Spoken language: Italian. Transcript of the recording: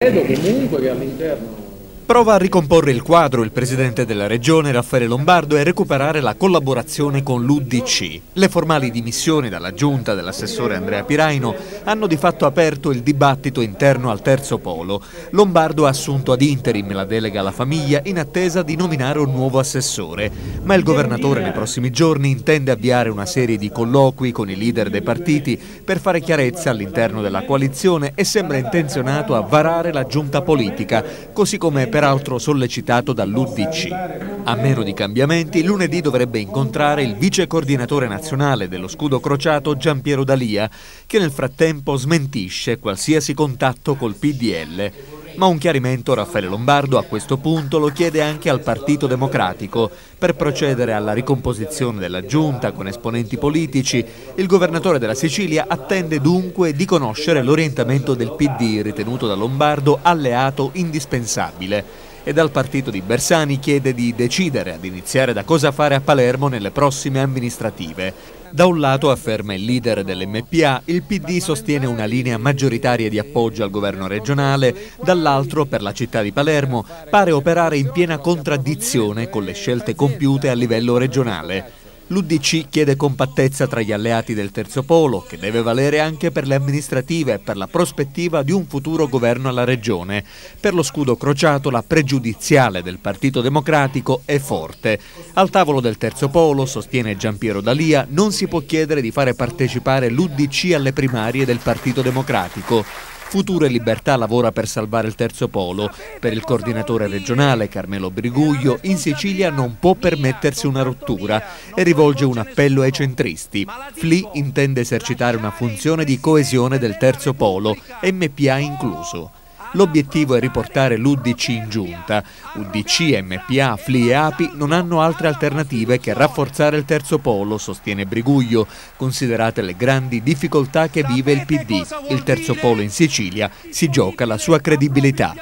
Credo comunque che all'interno... Prova a ricomporre il quadro il presidente della regione Raffaele Lombardo e recuperare la collaborazione con l'UDC. Le formali dimissioni dalla giunta dell'assessore Andrea Piraino hanno di fatto aperto il dibattito interno al terzo polo. Lombardo ha assunto ad interim la delega alla famiglia in attesa di nominare un nuovo assessore, ma il governatore nei prossimi giorni intende avviare una serie di colloqui con i leader dei partiti per fare chiarezza all'interno della coalizione e sembra intenzionato a varare la giunta politica, così come peraltro sollecitato dall'UDC. A meno di cambiamenti, lunedì dovrebbe incontrare il vice coordinatore nazionale dello scudo crociato Giampiero D'Alia, che nel frattempo smentisce qualsiasi contatto col PDL. Ma un chiarimento Raffaele Lombardo a questo punto lo chiede anche al Partito Democratico. Per procedere alla ricomposizione della giunta con esponenti politici, il governatore della Sicilia attende dunque di conoscere l'orientamento del PD, ritenuto da Lombardo alleato indispensabile. E dal partito di Bersani chiede di decidere ad iniziare da cosa fare a Palermo nelle prossime amministrative. Da un lato, afferma il leader dell'MPA, il PD sostiene una linea maggioritaria di appoggio al governo regionale, dall'altro, per la città di Palermo, pare operare in piena contraddizione con le scelte compiute a livello regionale. L'UDC chiede compattezza tra gli alleati del terzo polo, che deve valere anche per le amministrative e per la prospettiva di un futuro governo alla regione. Per lo scudo crociato la pregiudiziale del Partito Democratico è forte. Al tavolo del terzo polo, sostiene Giampiero D'Alia, non si può chiedere di fare partecipare l'UDC alle primarie del Partito Democratico. Futuro e Libertà lavora per salvare il terzo polo. Per il coordinatore regionale Carmelo Briguglio, in Sicilia non può permettersi una rottura e rivolge un appello ai centristi. FLI intende esercitare una funzione di coesione del terzo polo, MPA incluso. L'obiettivo è riportare l'UDC in giunta. UDC, MPA, FLI e API non hanno altre alternative che rafforzare il terzo polo, sostiene Briguglio, considerate le grandi difficoltà che vive il PD. Il terzo polo in Sicilia si gioca la sua credibilità.